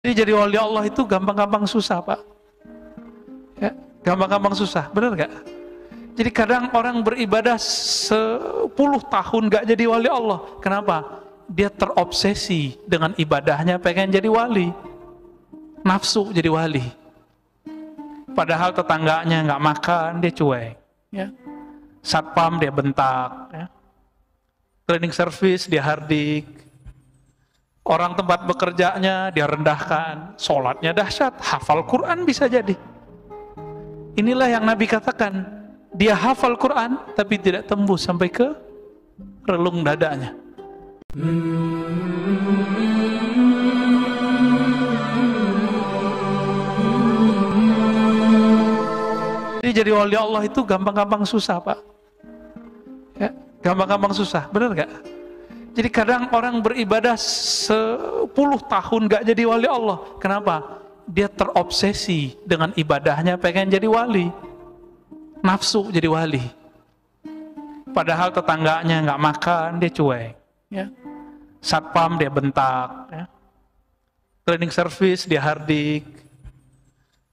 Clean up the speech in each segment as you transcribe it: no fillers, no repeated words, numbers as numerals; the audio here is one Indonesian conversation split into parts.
Jadi jadi wali Allah itu gampang-gampang susah, Pak. Ya, gampang-gampang susah, benar nggak? Jadi kadang orang beribadah 10 tahun nggak jadi wali Allah. Kenapa? Dia terobsesi dengan ibadahnya, pengen jadi wali. Nafsu jadi wali. Padahal tetangganya nggak makan, dia cuek. Ya. Satpam dia bentak. Ya. Cleaning service dia hardik. Orang tempat bekerjanya dia rendahkan. Sholatnya dahsyat, hafal Quran bisa jadi. Inilah yang Nabi katakan, dia hafal Quran tapi tidak tembus sampai ke relung dadanya. Jadi jadi wali Allah itu gampang-gampang susah, Pak. Ya, gampang-gampang susah, benar nggak? Jadi kadang orang beribadah 10 tahun nggak jadi wali Allah. Kenapa? Dia terobsesi dengan ibadahnya, pengen jadi wali. Nafsu jadi wali. Padahal tetangganya nggak makan, dia cuek. Ya. Satpam dia bentak. Ya. Cleaning service dia hardik.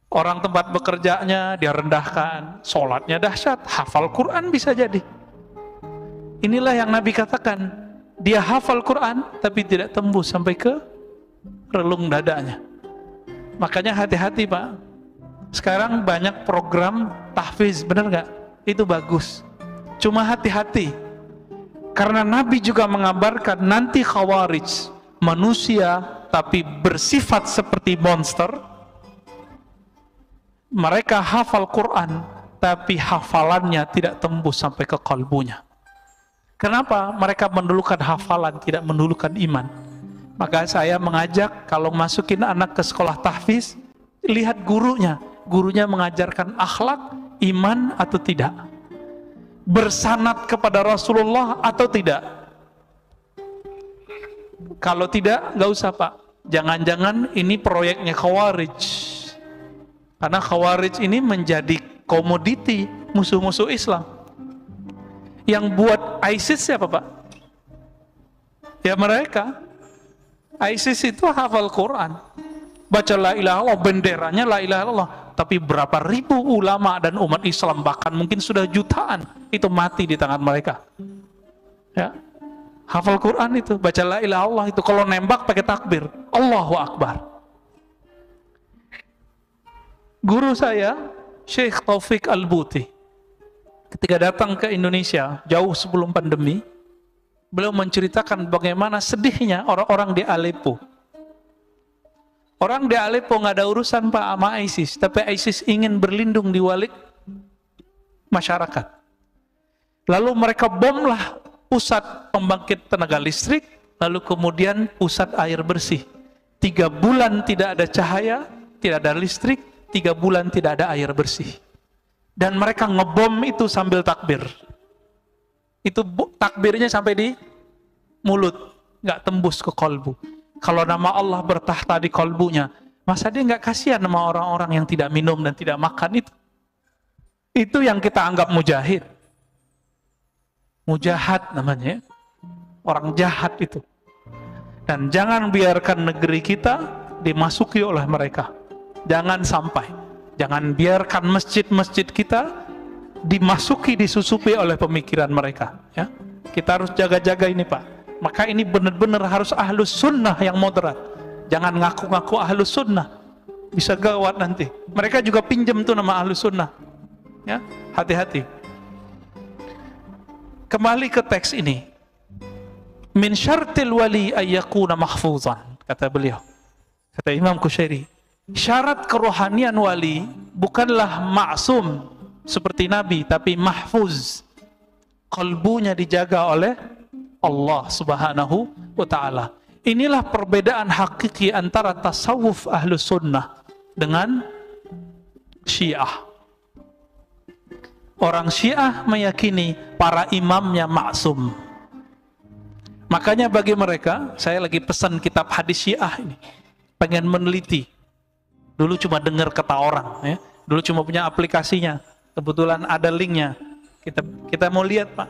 Orang tempat bekerjanya dia rendahkan. Sholatnya dahsyat, hafal Quran bisa jadi. Inilah yang Nabi katakan, dia hafal Quran tapi tidak tembus sampai ke relung dadanya. Makanya hati-hati, Pak. Sekarang banyak program tahfiz, benar nggak? Itu bagus. Cuma hati-hati, karena Nabi juga mengabarkan nanti khawarij, manusia tapi bersifat seperti monster. Mereka hafal Quran tapi hafalannya tidak tembus sampai ke kalbunya. Kenapa? Mereka mendulukan hafalan, tidak mendulukan iman. Maka saya mengajak kalau masukin anak ke sekolah tahfiz, lihat gurunya. Gurunya mengajarkan akhlak, iman atau tidak, bersanad kepada Rasulullah atau tidak. Kalau tidak, nggak usah, Pak. Jangan-jangan ini proyeknya khawarij. Karena khawarij ini menjadi komoditi musuh-musuh Islam. Yang buat ISIS siapa, Pak? Ya mereka. ISIS itu hafal Quran, baca la ilaha illallah, benderanya la ilaha illallah. Tapi berapa ribu ulama dan umat Islam, bahkan mungkin sudah jutaan, itu mati di tangan mereka. Ya, hafal Quran itu, baca la ilaha illallah itu, kalau nembak pakai takbir, Allahu Akbar. Guru saya, Syekh Taufik Al-Buti, ketika datang ke Indonesia jauh sebelum pandemi, beliau menceritakan bagaimana sedihnya orang-orang di Aleppo. Orang di Aleppo nggak ada urusan, Pak, sama ISIS, tapi ISIS ingin berlindung di balik masyarakat. Lalu mereka bomlah pusat pembangkit tenaga listrik, lalu kemudian pusat air bersih. 3 bulan tidak ada cahaya, tidak ada listrik, 3 bulan tidak ada air bersih. Dan mereka ngebom itu sambil takbir. Itu takbirnya sampai di mulut, nggak tembus ke kolbu. Kalau nama Allah bertahta di kolbunya, masa dia nggak kasihan sama orang-orang yang tidak minum dan tidak makan itu? Itu yang kita anggap mujahid. Mujahad namanya, orang jahat itu. Dan jangan biarkan negeri kita dimasuki oleh mereka. Jangan sampai. Jangan biarkan masjid-masjid kita dimasuki, disusupi oleh pemikiran mereka. Ya, kita harus jaga-jaga ini, Pak. Maka ini benar-benar harus ahlus sunnah yang moderat. Jangan ngaku-ngaku ahlus sunnah, bisa gawat nanti. Mereka juga pinjam tuh nama ahlus sunnah. Ya, hati-hati. Kembali ke teks ini. Min syartil wali ayyakuna mahfuzan, kata beliau. Kata Imam Kushairi, syarat kerohanian wali bukanlah maksum seperti Nabi, tapi mahfuz. Kalbunya dijaga oleh Allah Subhanahu wa ta'ala. Inilah perbedaan hakiki antara tasawuf ahlus sunnah dengan Syiah. Orang Syiah meyakini para imamnya maksum. Makanya bagi mereka, saya lagi pesan kitab hadis Syiah ini, pengen meneliti. Dulu cuma dengar kata orang, ya. Dulu cuma punya aplikasinya. Kebetulan ada linknya. Kita mau lihat, Pak.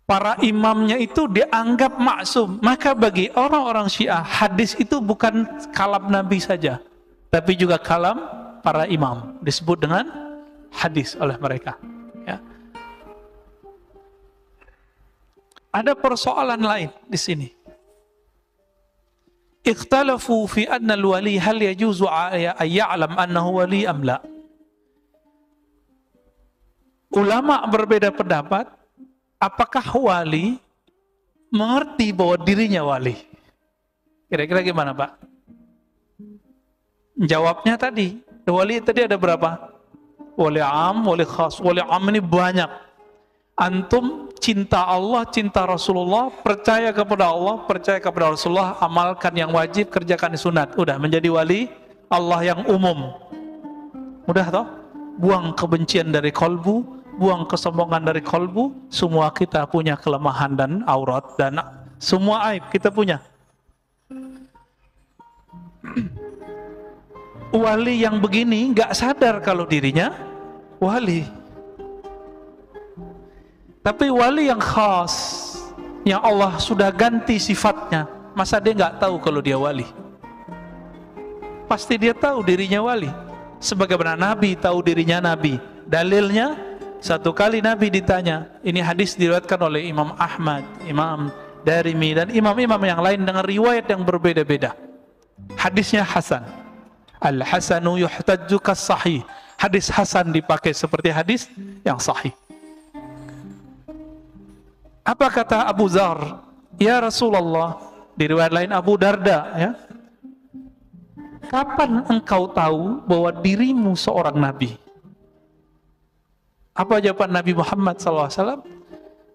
para imamnya itu dianggap maksum. Maka bagi orang-orang Syiah, hadis itu bukan kalam Nabi saja, tapi juga kalam para imam. Disebut dengan hadis oleh mereka. Ya. Ada persoalan lain di sini. Ikhtalafu fi anna al-wali hal yajuzu ayya'lam annahu wali am la. Ulama berbeda pendapat, apakah wali mengerti bahwa dirinya wali? Kira-kira gimana, Pak? Jawabnya tadi, wali tadi ada berapa? Wali am, wali khas. Wali am ini banyak. Antum cinta Allah, cinta Rasulullah, percaya kepada Allah, percaya kepada Rasulullah, amalkan yang wajib, kerjakan sunat. Udah menjadi wali Allah yang umum. Mudah toh? Buang kebencian dari kolbu, buang kesombongan dari kolbu. Semua kita punya kelemahan dan aurat, dan semua aib kita punya. Wali yang begini gak sadar kalau dirinya wali. Tapi wali yang khas, yang Allah sudah ganti sifatnya, masa dia nggak tahu kalau dia wali? Pasti dia tahu dirinya wali. Sebagaimana Nabi tahu dirinya Nabi. Dalilnya, satu kali Nabi ditanya, ini hadis diriwayatkan oleh Imam Ahmad, Imam Darimi, dan imam-imam yang lain dengan riwayat yang berbeda-beda. Hadisnya Hasan. Al-Hasanu yuhtajju kas-sahih. Hadis Hasan dipakai seperti hadis yang sahih. Apa kata Abu Dzar? Ya Rasulullah, di riwayat lain Abu Darda, ya. Kapan engkau tahu bahwa dirimu seorang nabi? Apa jawaban Nabi Muhammad SAW?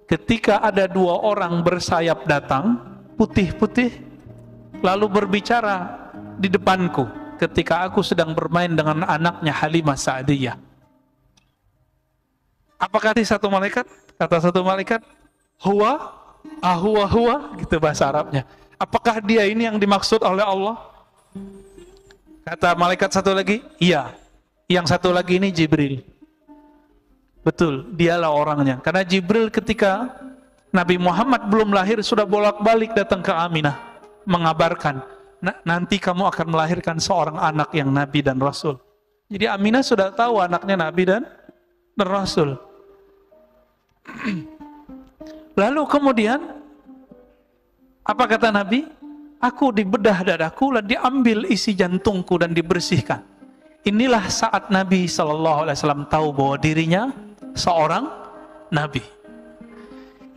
Ketika ada dua orang bersayap datang, putih-putih, lalu berbicara di depanku ketika aku sedang bermain dengan anaknya Halimah Sa'diyah. Apa kata satu malaikat? Kata satu malaikat, huwa, huwa, gitu bahasa Arabnya. Apakah dia ini yang dimaksud oleh Allah? Kata malaikat satu lagi, iya. Yang satu lagi ini Jibril. Betul, dialah orangnya. Karena Jibril ketika Nabi Muhammad belum lahir sudah bolak-balik datang ke Aminah mengabarkan, nanti kamu akan melahirkan seorang anak yang Nabi dan Rasul. Jadi Aminah sudah tahu anaknya Nabi dan Rasul. Lalu kemudian apa kata Nabi? Aku dibedah dadaku dan diambil isi jantungku dan dibersihkan. Inilah saat Nabi SAW tahu bahwa dirinya seorang Nabi.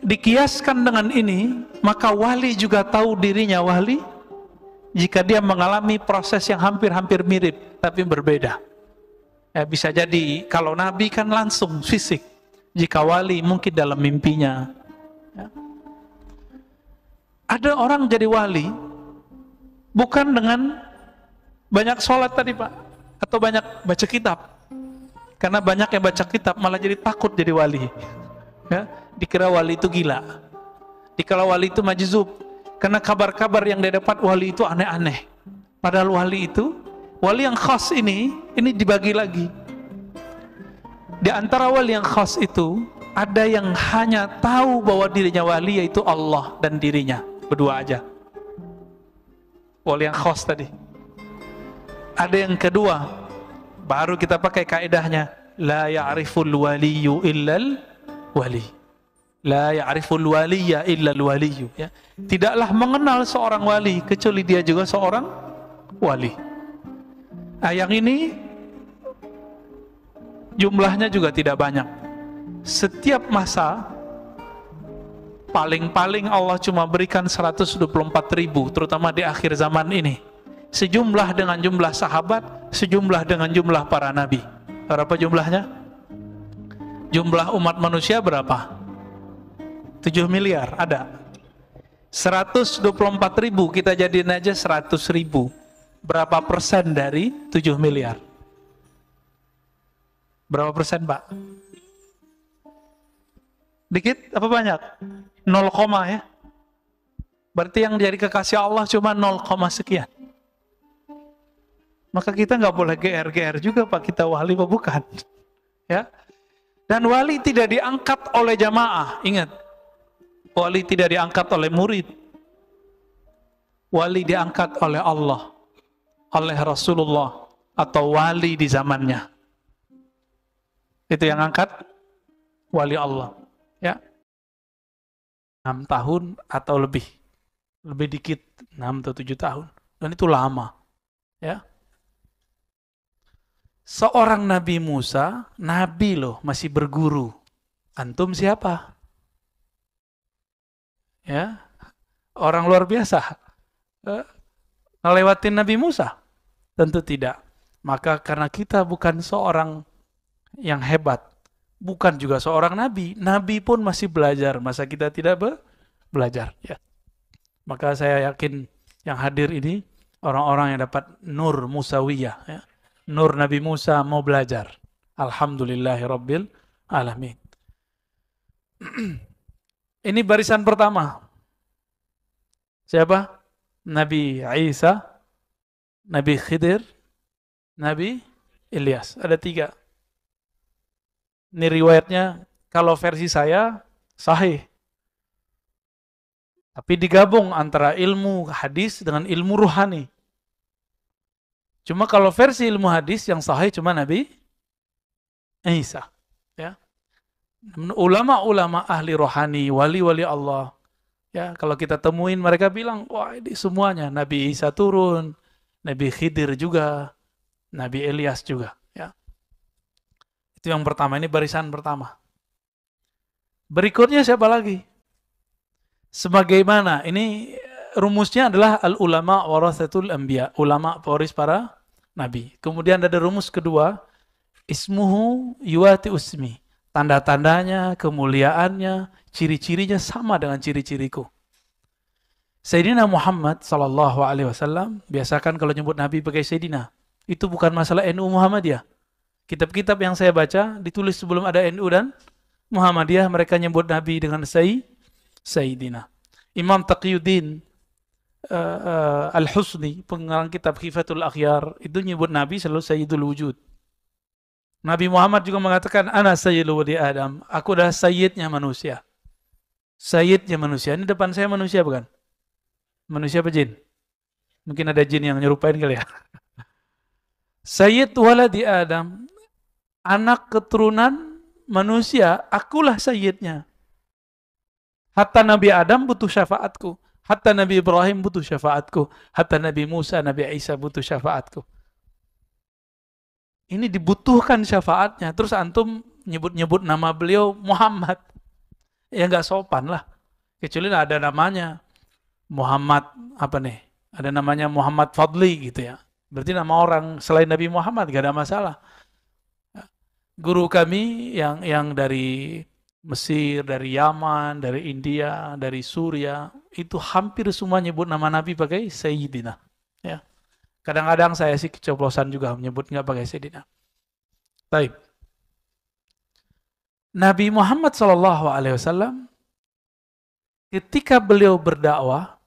Dikiaskan dengan ini, maka wali juga tahu dirinya wali jika dia mengalami proses yang hampir-hampir mirip tapi berbeda. Ya, bisa jadi kalau Nabi kan langsung fisik, jika wali mungkin dalam mimpinya. Ya. Ada orang jadi wali bukan dengan banyak sholat tadi Pak, atau banyak baca kitab. Karena banyak yang baca kitab malah jadi takut jadi wali. Ya, dikira wali itu gila, dikira wali itu majzub, karena kabar-kabar yang dia dapat wali itu aneh-aneh. Padahal wali itu, wali yang khas ini dibagi lagi. Di antara wali yang khas itu, ada yang hanya tahu bahwa dirinya wali, yaitu Allah dan dirinya, berdua aja. Wali yang khas tadi. Ada yang kedua, baru kita pakai kaidahnya, la ya'riful waliyyu illal wali. La ya'riful waliyya illal waliyyu, ya. Tidaklah mengenal seorang wali kecuali dia juga seorang wali. Yang ini jumlahnya juga tidak banyak. Setiap masa paling-paling Allah cuma berikan 124.000, terutama di akhir zaman ini. Sejumlah dengan jumlah sahabat, sejumlah dengan jumlah para nabi. Berapa jumlahnya? Jumlah umat manusia berapa? 7 miliar, ada. 124.000 kita jadiin aja 100.000. Berapa persen dari 7 miliar? Berapa persen, Pak? Dikit apa banyak? 0, ya. Berarti yang jadi kekasih Allah cuma 0, sekian. Maka kita nggak boleh GR juga Pak, kita wali apa bukan? Ya. Dan wali tidak diangkat oleh jamaah, ingat. Wali tidak diangkat oleh murid. Wali diangkat oleh Allah, oleh Rasulullah, atau wali di zamannya. Itu yang angkat wali Allah. Ya, 6 tahun atau lebih dikit, 6 atau 7 tahun. Dan itu lama. Ya. Seorang Nabi Musa, Nabi loh, masih berguru. Antum siapa? Ya, orang luar biasa. Ngelewatin Nabi Musa? Tentu tidak. Maka karena kita bukan seorang yang hebat, bukan juga seorang Nabi. Nabi pun masih belajar. Masa kita tidak belajar? Ya. Maka saya yakin yang hadir ini orang-orang yang dapat nur Musawiyah. Ya. Nur Nabi Musa mau belajar. Alhamdulillahirabbil alamin. Ini barisan pertama. Siapa? Nabi Isa, Nabi Khidir, Nabi Ilyas. Ada 3. Ini riwayatnya, kalau versi saya, sahih. Tapi digabung antara ilmu hadis dengan ilmu ruhani. Cuma kalau versi ilmu hadis yang sahih cuma Nabi Isa. Ya. Ulama-ulama ahli rohani, wali-wali Allah, ya, kalau kita temuin mereka bilang, wah ini semuanya Nabi Isa turun, Nabi Khidir juga, Nabi Ilyas juga. Ya. Itu yang pertama, ini barisan pertama. Berikutnya siapa lagi? Sebagaimana, ini rumusnya adalah al-ulama warathatul anbiya, ulama pewaris para nabi. Kemudian ada rumus kedua, ismuhu yuwati usmi. Tanda-tandanya, kemuliaannya, ciri-cirinya sama dengan ciri-ciriku. Sayyidina Muhammad SAW, biasakan kalau nyebut Nabi pakai Sayyidina. Itu bukan masalah NU Muhammadiyah. Kitab-kitab yang saya baca, ditulis sebelum ada NU dan Muhammadiyah, mereka nyebut Nabi dengan Sayyidina. Imam Taqiyuddin Al-Husni, pengarang kitab Khifatul Akhyar, itu nyebut Nabi selalu Sayyidul Wujud. Nabi Muhammad juga mengatakan, Ana Sayyidul Wadi Adam, aku adalah Sayyidnya manusia. Sayyidnya manusia. Ini depan saya manusia bukan? Manusia apa jin? Mungkin ada jin yang nyerupain kali ya. Sayyid waladi Adam, anak keturunan manusia, akulah Sayyidnya. Hatta Nabi Adam butuh syafaatku. Hatta Nabi Ibrahim butuh syafaatku. Hatta Nabi Musa, Nabi Isa butuh syafaatku. Ini dibutuhkan syafaatnya. Terus antum nyebut-nyebut nama beliau Muhammad. Ya nggak sopan lah. Kecuali ada namanya Muhammad apa nih? Ada namanya Muhammad Fadli gitu ya. Berarti nama orang selain Nabi Muhammad, nggak ada masalah. Guru kami yang dari Mesir, dari Yaman, dari India, dari Suria, itu hampir semua nyebut nama Nabi pakai Sayyidina. Ya. Kadang-kadang saya sih kecoplosan juga menyebut nggak pakai Sayyidina. Baik. Nabi Muhammad SAW ketika beliau berdakwah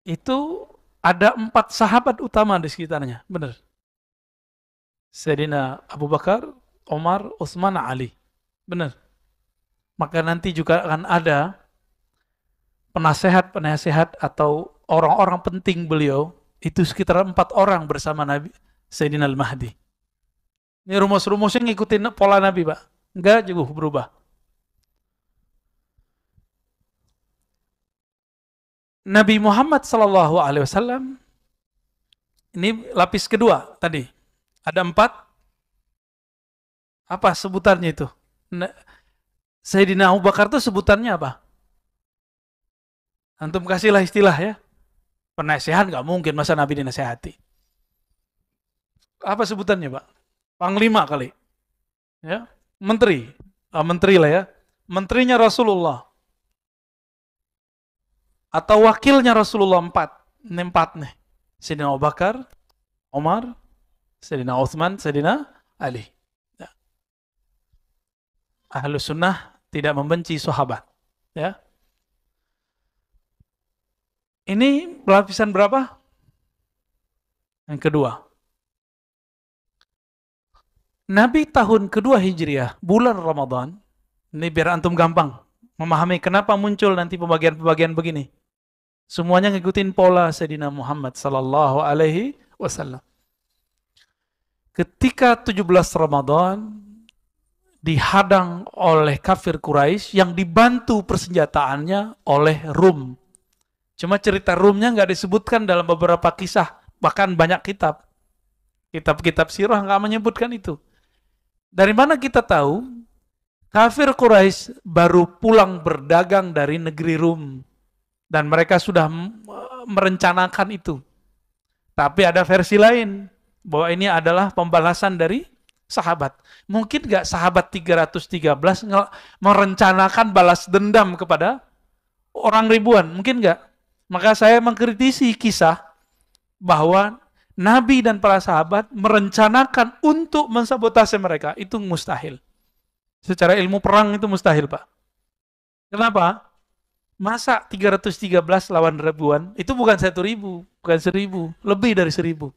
itu ada 4 sahabat utama di sekitarnya, benar. Sayyidina Abu Bakar, Umar, Utsman, Ali, benar. Maka nanti juga akan ada penasehat atau orang-orang penting beliau. Itu sekitar 4 orang bersama Nabi Sayyidina Al-Mahdi. Ini rumus-rumusnya ngikutin pola Nabi, Pak. Enggak jauh berubah. Nabi Muhammad SAW, ini lapis kedua tadi. Ada 4. Apa sebutannya itu? Sayyidina Abu Bakar itu sebutannya apa? Antum kasihlah istilah ya. Penasehat nggak mungkin, masa Nabi dinasehati. Apa sebutannya, Pak? Panglima kali. Ya, menteri. Menteri lah ya. Menterinya Rasulullah. Atau wakilnya Rasulullah 4. Ini 4 nih. Sayyidina Abu Bakar, Umar, Sayyidina Utsman, Sayyidina Ali. Ya. Ahlus sunnah tidak membenci sahabat. Ya. Ini lapisan berapa? Yang kedua. Nabi tahun kedua Hijriah, bulan Ramadan, ini biar antum gampang memahami kenapa muncul nanti pembagian-pembagian begini. Semuanya ngikutin pola Sayyidina Muhammad sallallahu alaihi wasallam. Ketika 17 Ramadan dihadang oleh kafir Quraisy yang dibantu persenjataannya oleh Rum. Cuma cerita Rumnya nggak disebutkan dalam beberapa kisah, bahkan banyak kitab. Kitab-kitab sirah nggak menyebutkan itu. Dari mana kita tahu? Kafir Quraisy baru pulang berdagang dari negeri Rum. Dan mereka sudah merencanakan itu. Tapi ada versi lain. Bahwa ini adalah pembalasan dari sahabat. Mungkin nggak sahabat 313 merencanakan balas dendam kepada orang ribuan? Mungkin nggak. Maka saya mengkritisi kisah bahwa Nabi dan para sahabat merencanakan untuk mensabotase mereka. Itu mustahil. Secara ilmu perang itu mustahil, Pak. Kenapa? Masa 313 lawan ribuan? Itu bukan 1.000, bukan 1.000. Lebih dari 1.000.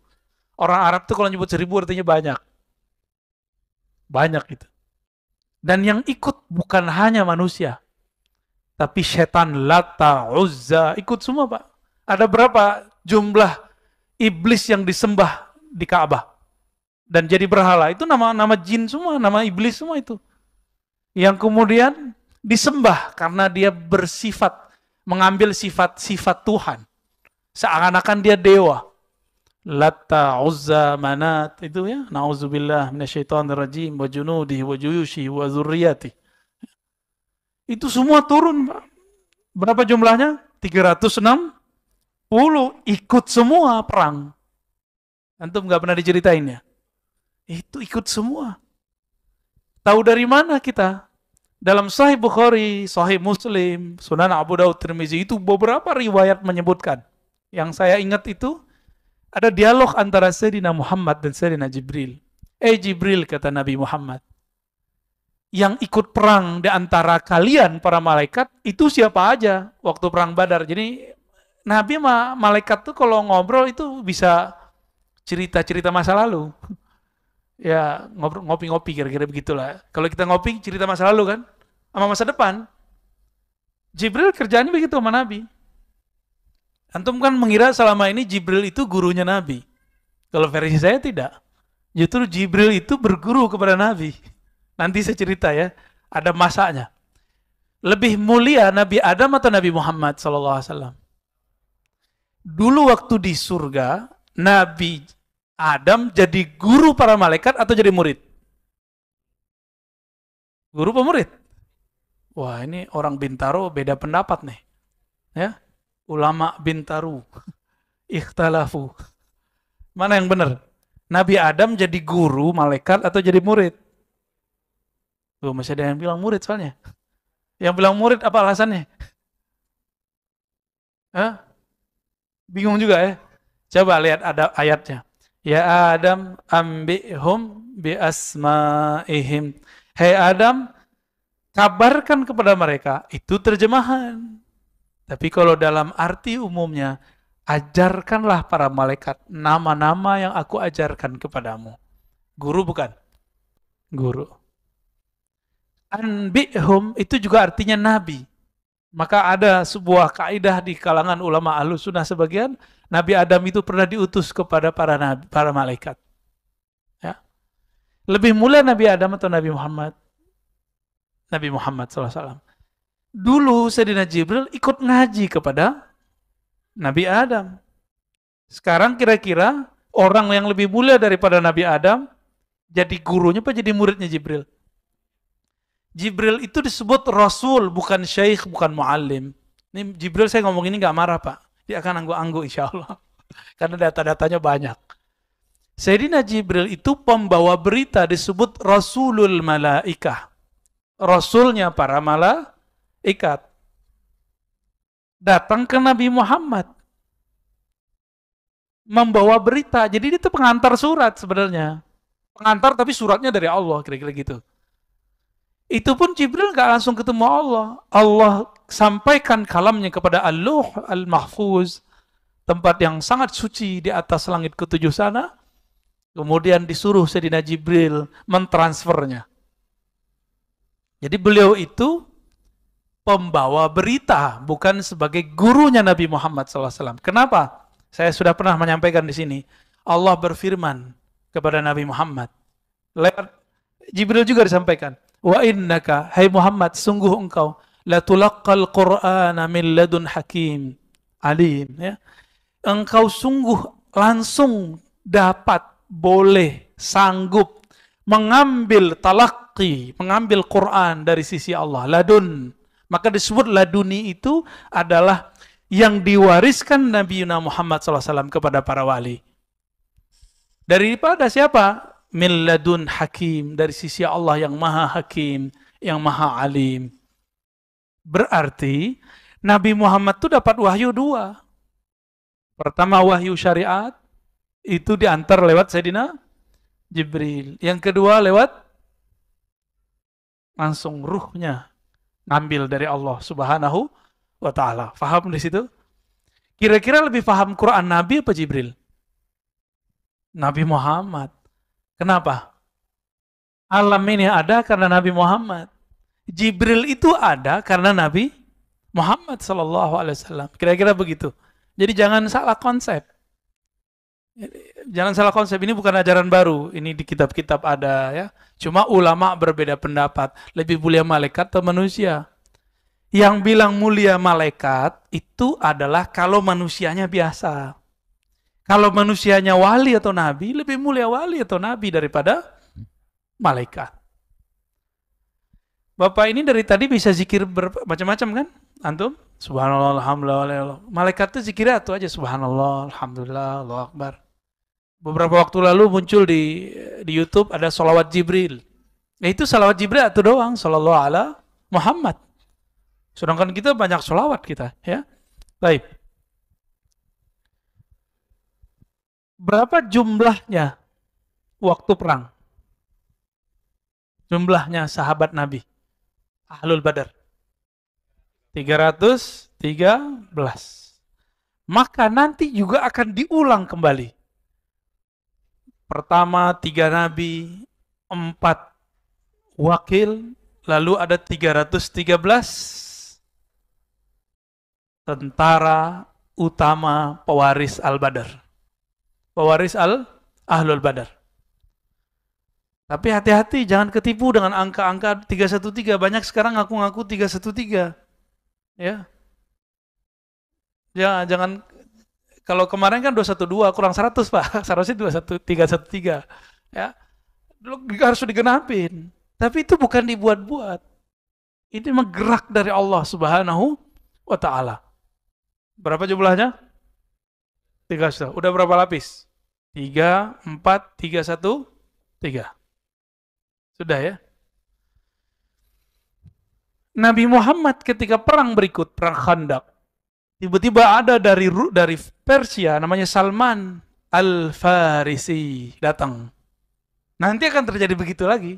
Orang Arab tuh kalau nyebut 1.000 artinya banyak. Banyak itu. Dan yang ikut bukan hanya manusia. Tapi setan, Lata, Uzza, ikut semua, Pak. Ada berapa jumlah iblis yang disembah di Ka'bah dan jadi berhala? Itu nama jin semua, nama iblis semua itu. Yang kemudian disembah karena dia bersifat, mengambil sifat-sifat Tuhan. Seakan-akan dia dewa. Latta, Uzza, Manat, itu ya. Na'udzubillah minasyaitonirrajim wa junudihi wa juyushi wa zurriyati. Itu semua turun, Pak. Berapa jumlahnya? 360. Ikut semua perang. Antum nggak pernah diceritain ya? Itu ikut semua. Tahu dari mana kita? Dalam Sahih Bukhari, Sahih Muslim, Sunan Abu Daud, Tirmizi, itu beberapa riwayat menyebutkan. Yang saya ingat itu, ada dialog antara Sayyidina Muhammad dan Sayyidina Jibril. Jibril, kata Nabi Muhammad, yang ikut perang di antara kalian, para malaikat, itu siapa aja waktu perang Badar. Jadi, Nabi sama malaikat tuh kalau ngobrol itu bisa cerita-cerita masa lalu. Ya, ngopi-ngopi kira-kira begitulah. Kalau kita ngopi, cerita masa lalu kan, sama masa depan. Jibril kerjaannya begitu sama Nabi. Antum kan mengira selama ini Jibril itu gurunya Nabi. Kalau versi saya tidak. Justru Jibril itu berguru kepada Nabi. Nanti saya cerita ya, ada masanya. Lebih mulia Nabi Adam atau Nabi Muhammad SAW? Dulu waktu di surga, Nabi Adam jadi guru para malaikat atau jadi murid? Guru pemurid. Wah, ini orang Bintaro beda pendapat nih. Ya, ulama Bintaro ikhtalafu. Mana yang benar? Nabi Adam jadi guru malaikat atau jadi murid? Tuh, masih ada yang bilang murid soalnya. Yang bilang murid apa alasannya? Hah? Bingung juga ya. Coba lihat ada ayatnya. Ya Adam ambihum bi asma'ihim. Hai Adam, kabarkan kepada mereka. Itu terjemahan. Tapi kalau dalam arti umumnya, ajarkanlah para malaikat nama-nama yang aku ajarkan kepadamu. Guru bukan? Guru. Anbihum itu juga artinya nabi. Maka ada sebuah kaidah di kalangan ulama Ahlussunnah sebagian, Nabi Adam itu pernah diutus kepada para malaikat. Ya. Lebih mulia Nabi Adam atau Nabi Muhammad? Nabi Muhammad SAW. Dulu Sayyidina Jibril ikut ngaji kepada Nabi Adam. Sekarang kira-kira orang yang lebih mulia daripada Nabi Adam jadi gurunya apa jadi muridnya Jibril? Jibril itu disebut Rasul, bukan Syekh, bukan Muallim. Ini Jibril saya ngomong ini gak marah, Pak. Dia akan angguk-angguk insya Allah. Karena data-datanya banyak. Sayyidina Jibril itu pembawa berita, disebut Rasulul Malaikah. Rasulnya para malaikat. Datang ke Nabi Muhammad. Membawa berita. Jadi dia itu pengantar surat sebenarnya. Pengantar tapi suratnya dari Allah, kira-kira gitu. Itu pun Jibril gak langsung ketemu Allah. Allah sampaikan kalamnya kepada Al-Luh Al-Mahfuz, tempat yang sangat suci di atas langit ketujuh sana. Kemudian disuruh Sayyidina Jibril mentransfernya. Jadi beliau itu pembawa berita, bukan sebagai gurunya Nabi Muhammad SAW. Kenapa? Saya sudah pernah menyampaikan di sini. Allah berfirman kepada Nabi Muhammad. Lewat Jibril juga disampaikan. Wa innaka, hai Muhammad, sungguh engkau, la tulaqqal Qur'ana min ladun hakim alim. Ya. Engkau sungguh langsung dapat, boleh, sanggup mengambil talaqi, mengambil Quran dari sisi Allah. Ladun. Maka disebut laduni itu adalah yang diwariskan Nabi Muhammad SAW kepada para wali. Daripada siapa? Min ladun hakim, dari sisi Allah yang maha hakim, yang maha alim. Berarti Nabi Muhammad itu dapat wahyu dua. Pertama wahyu syariat, itu diantar lewat Sayyidina Jibril. Yang kedua lewat langsung ruhnya, ngambil dari Allah Subhanahu wa ta'ala. Faham di situ? Kira-kira lebih paham Quran Nabi apa Jibril? Nabi Muhammad. Kenapa? Alam ini ada karena Nabi Muhammad. Jibril itu ada karena Nabi Muhammad SAW. Kira-kira begitu. Jadi jangan salah konsep. Jangan salah konsep, ini bukan ajaran baru. Ini di kitab-kitab ada ya. Cuma ulama berbeda pendapat. Lebih mulia malaikat atau manusia? Yang bilang mulia malaikat itu adalah kalau manusianya biasa. Kalau manusianya wali atau nabi, lebih mulia wali atau nabi daripada malaikat. Bapak ini dari tadi bisa zikir macam-macam kan? Antum? Subhanallah, alhamdulillah. Malaikat itu zikirnya itu aja. Subhanallah, alhamdulillah, Allahu Akbar. Beberapa waktu lalu muncul di YouTube ada salawat Jibril. Ya itu salawat Jibril itu doang, sallallahu ala Muhammad. Sedangkan kita banyak salawat kita, ya. Baik. Berapa jumlahnya waktu perang? Jumlahnya sahabat Nabi Ahlul Badar 313. Maka nanti juga akan diulang kembali. Pertama 3 nabi, 4 wakil, lalu ada 313 tentara utama pewaris Al-Badar. Pewaris Ahlul Badar. Tapi hati-hati, jangan ketipu dengan angka-angka 313. Banyak sekarang ngaku-ngaku 313. Ya. Ya, jangan, kalau kemarin kan 212 kurang 100, Pak. Seharusnya 313. Ya. Harus digenapin. Tapi itu bukan dibuat-buat. Ini menggerak dari Allah Subhanahu wa ta'ala. Berapa jumlahnya? 3. Udah berapa lapis? 3, 4, 3, 1, 3. Sudah ya? Nabi Muhammad ketika perang berikut, perang Khandaq, tiba-tiba ada dari Persia, namanya Salman Al-Farisi datang. Nanti akan terjadi begitu lagi.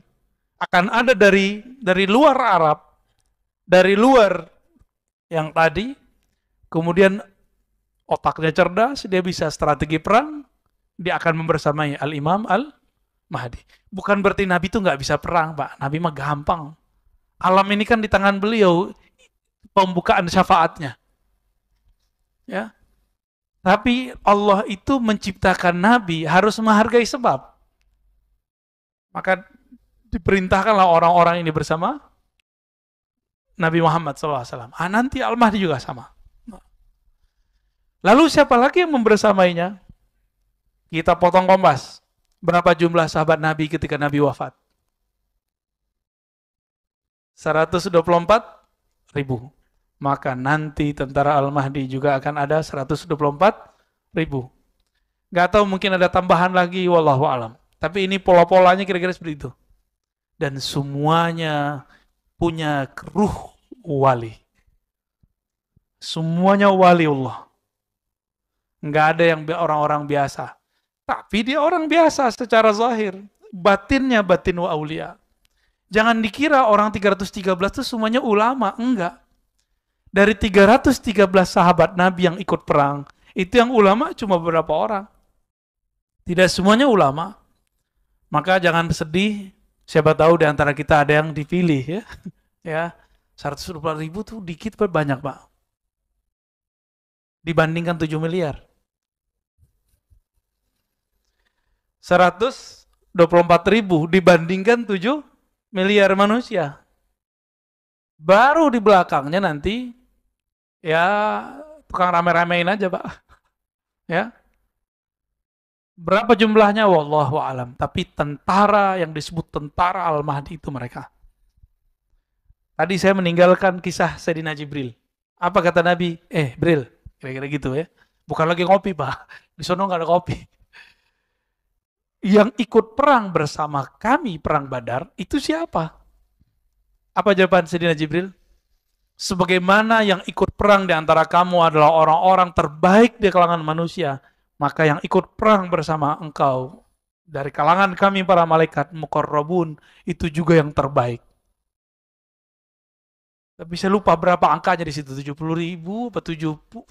Akan ada dari luar Arab, dari luar yang tadi, kemudian otaknya cerdas, dia bisa strategi perang, dia akan membersamai Al-Imam Al-Mahdi. Bukan berarti Nabi itu nggak bisa perang, Pak. Nabi mah gampang. Alam ini kan di tangan beliau, pembukaan syafaatnya. Ya. Tapi Allah itu menciptakan Nabi harus menghargai sebab. Maka diperintahkanlah orang-orang ini bersama Nabi Muhammad SAW. Nanti Al-Mahdi juga sama. Lalu siapa lagi yang membersamainya? Kita potong kompas. Berapa jumlah sahabat Nabi ketika Nabi wafat? 124.000. Maka nanti tentara Al-Mahdi juga akan ada 124.000. Gak tahu, mungkin ada tambahan lagi, wallahu alam. Tapi ini pola-polanya kira-kira seperti itu. Dan semuanya punya ruh wali. Semuanya wali Allah. Nggak ada yang orang-orang biasa. Tapi dia orang biasa secara zahir. Batinnya batin wa aulia. Jangan dikira orang 313 itu semuanya ulama. Enggak. Dari 313 sahabat Nabi yang ikut perang, itu yang ulama cuma beberapa orang. Tidak semuanya ulama. Maka jangan sedih. Siapa tahu di antara kita ada yang dipilih ya. Ya. 124.000 tuh dikit apa banyak, Pak? Dibandingkan 7 miliar. 124.000 dibandingkan 7 miliar manusia. Baru di belakangnya nanti ya tukang rame-ramein aja, Pak. Ya. Berapa jumlahnya wallahu alam, tapi tentara yang disebut tentara Al-Mahdi itu mereka. Tadi saya meninggalkan kisah Sayyidina Jibril. Apa kata Nabi? Bril, kira-kira gitu ya. Bukan lagi ngopi, Pak. Di sono nggak ada kopi. Yang ikut perang bersama kami perang Badar itu siapa? Apa jawaban Sayyidina Jibril? Sebagaimana yang ikut perang di antara kamu adalah orang-orang terbaik di kalangan manusia, maka yang ikut perang bersama engkau dari kalangan kami para malaikat muqarrabun itu juga yang terbaik. Tapi saya lupa berapa angkanya di situ, 70.000 atau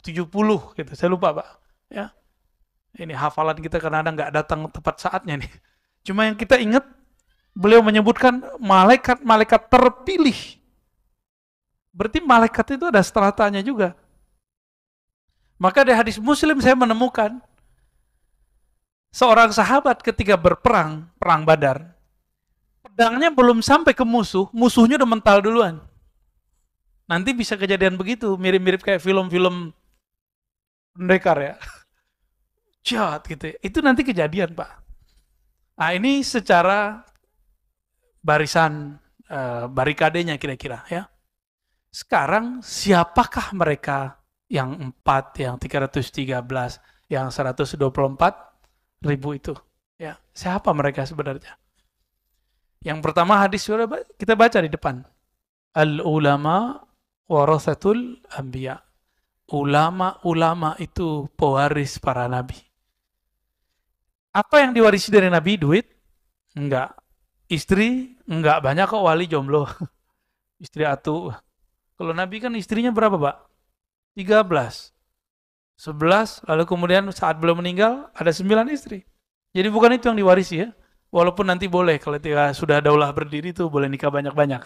70 gitu. Saya lupa, Pak. Ya. Ini hafalan kita kadang-kadang nggak datang tepat saatnya nih. Cuma yang kita ingat, beliau menyebutkan malaikat-malaikat terpilih. Berarti malaikat itu ada stratanya juga. Maka di hadis Muslim saya menemukan seorang sahabat ketika berperang, perang Badar, pedangnya belum sampai ke musuh, musuhnya udah mental duluan. Nanti bisa kejadian begitu, mirip-mirip kayak film-film pendekar ya. Jahat gitu ya. Itu nanti kejadian, Pak. Nah, ini secara barisan barikadenya kira-kira ya. Sekarang siapakah mereka yang 4, yang 313, yang 124.000 itu? Ya, siapa mereka sebenarnya? Yang pertama hadis sudah kita baca di depan. Al-ulama warasatul anbiya. Ulama-ulama itu pewaris para nabi. Apa yang diwarisi dari nabi? Duit? Enggak. Istri? Enggak. Banyak kok wali jomblo. Istri atuh. Kalau nabi kan istrinya berapa, Pak? 13. 11, lalu kemudian saat beliau meninggal ada 9 istri. Jadi bukan itu yang diwarisi ya. Walaupun nanti boleh kalau sudah daulah berdiri tuh boleh nikah banyak-banyak.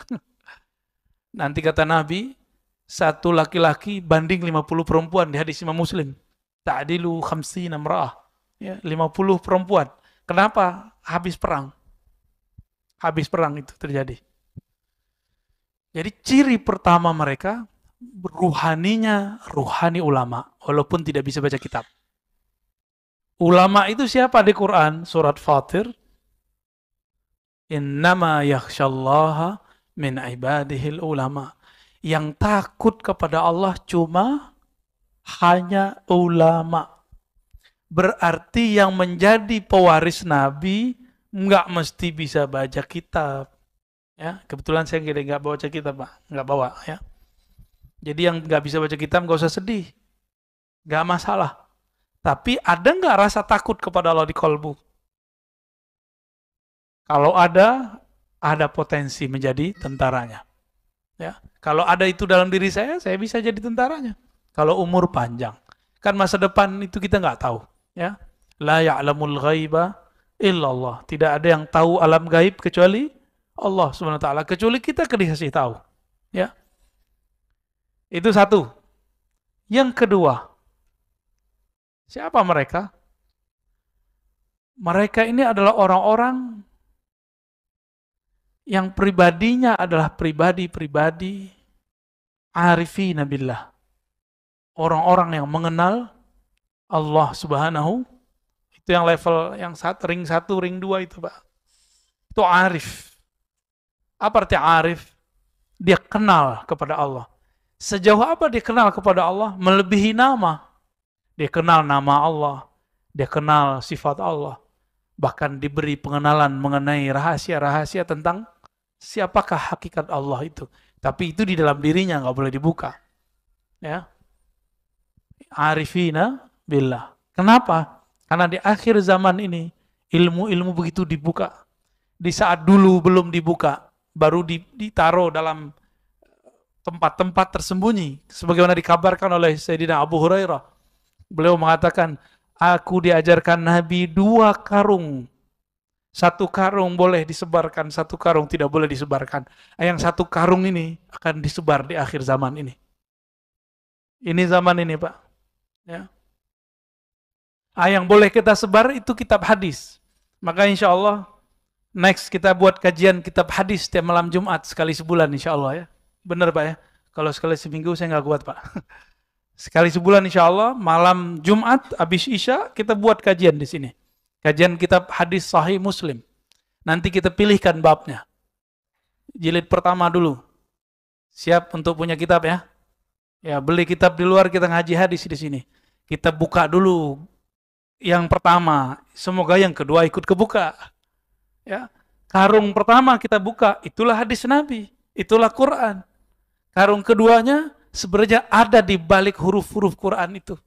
Nanti kata Nabi, satu laki-laki banding 50 perempuan di hadis Imam Muslim. Ta'dilu khamsina imra'ah. Ya, 50 perempuan. Kenapa? Habis perang. Habis perang itu terjadi. Jadi ciri pertama mereka ruhani ulama, walaupun tidak bisa baca kitab. Ulama itu siapa di Quran? Surat Fatir. Innama yakhshallaha min ibadihil ulama. Yang takut kepada Allah cuma hanya ulama. Berarti yang menjadi pewaris Nabi nggak mesti bisa baca kitab. Ya, kebetulan saya nggak baca kitab, Pak. Nggak bawa ya. Jadi yang nggak bisa baca kitab nggak usah sedih. Nggak masalah. Tapi ada nggak rasa takut kepada Allah di kolbu? Kalau ada potensi menjadi tentaranya. Ya, kalau ada itu dalam diri saya bisa jadi tentaranya. Kalau umur panjang, kan masa depan itu kita nggak tahu. Ya, la ya'lamul ghaiba illallah. Tidak ada yang tahu alam gaib kecuali Allah Subhanahu wa taala. Kecuali kita dikasih tahu. Ya, itu satu. Yang kedua, siapa mereka? Mereka ini adalah orang-orang yang pribadinya adalah pribadi-pribadi arifina billah. Orang-orang yang mengenal Allah Subhanahu, itu yang level yang ring 1, ring 2 itu, Pak. Itu arif. Apa arti arif? Dia kenal kepada Allah. Sejauh apa dia kenal kepada Allah? Melebihi nama. Dia kenal nama Allah. Dia kenal sifat Allah. Bahkan diberi pengenalan mengenai rahasia-rahasia tentang siapakah hakikat Allah itu. Tapi itu di dalam dirinya, nggak boleh dibuka. Ya, arifina billah. Kenapa? Karena di akhir zaman ini ilmu-ilmu begitu dibuka. Di saat dulu belum dibuka, baru ditaruh dalam tempat-tempat tersembunyi. Sebagaimana dikabarkan oleh Sayyidina Abu Hurairah. Beliau mengatakan, aku diajarkan Nabi 2 karung Satu karung boleh disebarkan, satu karung tidak boleh disebarkan. Yang satu karung ini akan disebar di akhir zaman ini. Ini zaman ini, Pak. Ya. Yang boleh kita sebar itu kitab hadis. Maka insya Allah next kita buat kajian kitab hadis setiap malam Jumat sekali sebulan insya Allah ya. Benar Pak ya. Kalau sekali seminggu saya nggak kuat Pak. Sekali sebulan insya Allah malam Jumat habis Isya kita buat kajian di sini. Kajian kitab hadis Sahih Muslim. Nanti kita pilihkan babnya. Jilid pertama dulu. Siap untuk punya kitab ya? Ya beli kitab di luar kita ngaji hadis di sini. Kita buka dulu yang pertama. Semoga yang kedua ikut kebuka. Ya, karung pertama kita buka itulah hadis Nabi, itulah Quran. Karung keduanya sebenarnya ada di balik huruf-huruf Quran itu.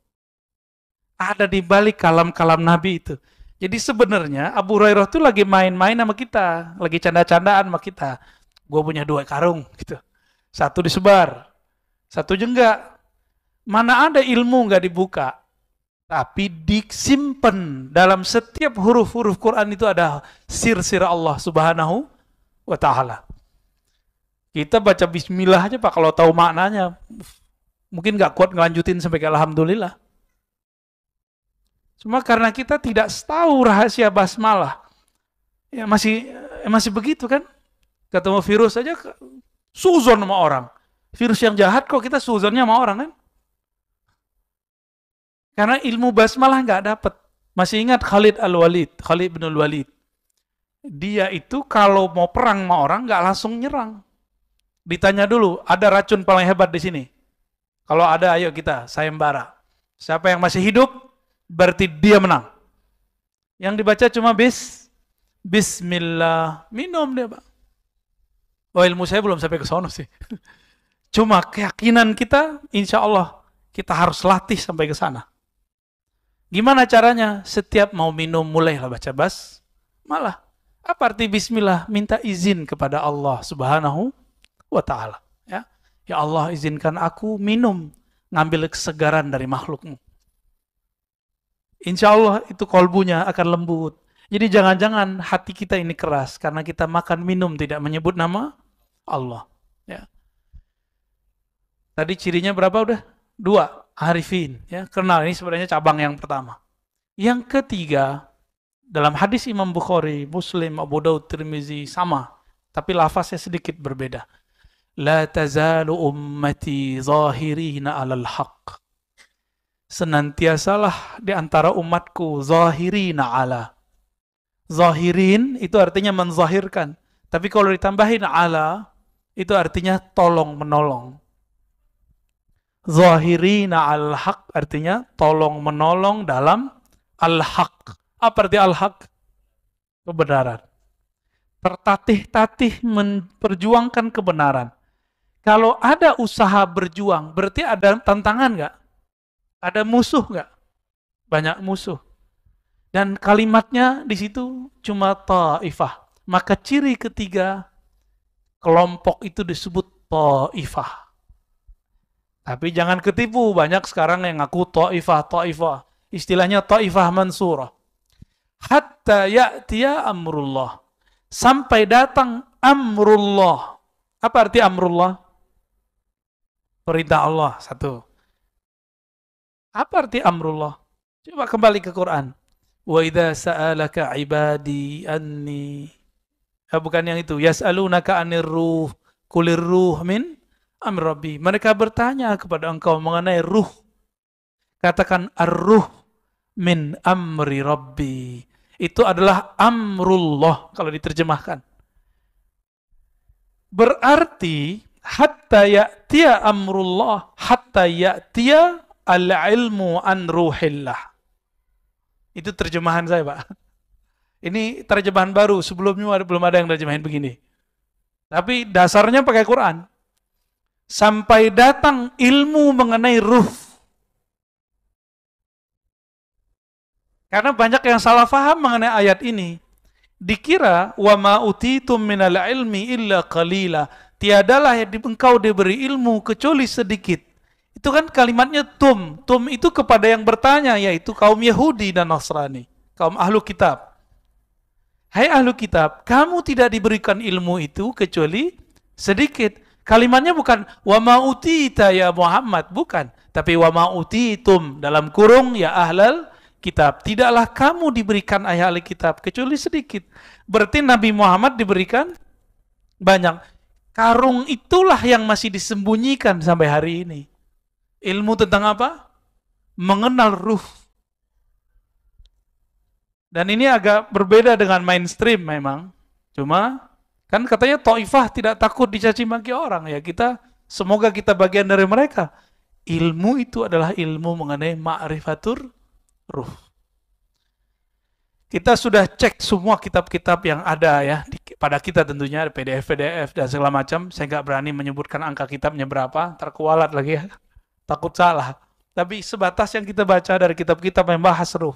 Ada di balik kalam-kalam Nabi itu. Jadi sebenarnya Abu Hurairah itu lagi main-main sama kita, lagi canda-candaan sama kita. Gue punya 2 karung gitu. Satu disebar, satu enggak. Mana ada ilmu enggak dibuka. Tapi disimpan dalam setiap huruf-huruf Quran itu ada sir-sir Allah Subhanahu wa Ta'ala. Kita baca bismillah aja Pak, kalau tahu maknanya, mungkin nggak kuat ngelanjutin sampai ke alhamdulillah. Cuma karena kita tidak tahu rahasia basmalah, ya masih begitu kan? Ketemu virus aja, suzon sama orang. Virus yang jahat kok kita suzonnya sama orang kan? Karena ilmu basmalah nggak dapat. Masih ingat Khalid bin Al-Walid. Dia itu kalau mau perang sama orang nggak langsung nyerang. Ditanya dulu, ada racun paling hebat di sini? Kalau ada, ayo kita sayembara. Siapa yang masih hidup, berarti dia menang. Yang dibaca cuma Bismillah, minum dia Pak. Oh ilmu saya belum sampai ke sono sih. Cuma keyakinan kita, insya Allah kita harus latih sampai ke sana. Gimana caranya? Setiap mau minum mulailah baca basmalah. Apa arti bismillah? Minta izin kepada Allah Subhanahu wa Ta'ala. Ya Allah izinkan aku minum, ngambil kesegaran dari makhlukmu. Insya Allah itu kolbunya akan lembut. Jadi jangan-jangan hati kita ini keras karena kita makan minum tidak menyebut nama Allah. Ya. Tadi cirinya berapa udah? 2. Arifin, ya, kenal. Ini sebenarnya cabang yang pertama. Yang ketiga, dalam hadis Imam Bukhari, Muslim, Abu Daud, Tirmizi sama, tapi lafaznya sedikit berbeda. La tazalu ummati zahirina 'alal haqq. Senantiasalah di antara umatku zahirina 'ala. Zahirin itu artinya menzahirkan, tapi kalau ditambahin 'ala itu artinya tolong menolong. Zahirina al-haq artinya tolong menolong dalam al-haq. Apa arti al-haq? Kebenaran. Tertatih-tatih memperjuangkan kebenaran. Kalau ada usaha berjuang, berarti ada tantangan nggak? Ada musuh nggak? Banyak musuh. Dan kalimatnya di situ cuma ta'ifah. Maka ciri ketiga kelompok itu disebut ta'ifah. Tapi jangan ketipu, banyak sekarang yang ngaku ta'ifah. Istilahnya ta'ifah mansurah. Hatta ya'tiya amrullah. Sampai datang amrullah. Apa arti amrullah? Perintah Allah, satu. Apa arti amrullah? Coba kembali ke Quran. Wa idza sa'alaka ibadi anni. Bukan yang itu. Yas'alunaka anir ruh. Kulir ruh min amr rabbi. Mereka bertanya kepada engkau mengenai ruh. Katakan ar-ruh min amri rabbi. Itu adalah amrullah kalau diterjemahkan. Berarti hatta ya'tiya amrullah, hatta ya'tiya al-ilmu an ruhillah. Itu terjemahan saya, Pak. Ini terjemahan baru, sebelumnya belum ada yang terjemahin begini. Tapi dasarnya pakai Quran. Sampai datang ilmu mengenai ruh. Karena banyak yang salah faham mengenai ayat ini. Dikira wa ma utitum minal ilmi illa qalila. Tiadalah yang engkau diberi ilmu kecuali sedikit. Itu kan kalimatnya tum. Tum itu kepada yang bertanya, yaitu kaum Yahudi dan Nasrani, kaum ahlu kitab. Hai ahlu kitab, kamu tidak diberikan ilmu itu kecuali sedikit. Kalimatnya bukan wa ma utita ya Muhammad, bukan, tapi wa ma utitum dalam kurung ya ahlal kitab. Tidaklah kamu diberikan ahli kitab kecuali sedikit. Berarti Nabi Muhammad diberikan banyak. Karung itulah yang masih disembunyikan sampai hari ini. Ilmu tentang apa? Mengenal ruh. Dan ini agak berbeda dengan mainstream memang. Cuma kan katanya Taifah tidak takut dicaci maki orang. Ya kita, semoga kita bagian dari mereka. Ilmu itu adalah ilmu mengenai ma'rifatur ruh. Kita sudah cek semua kitab-kitab yang ada ya pada kita tentunya, PDF dan segala macam. Saya nggak berani menyebutkan angka kitabnya berapa, terkualat lagi ya. Takut salah. Tapi sebatas yang kita baca dari kitab-kitab yang bahas ruh,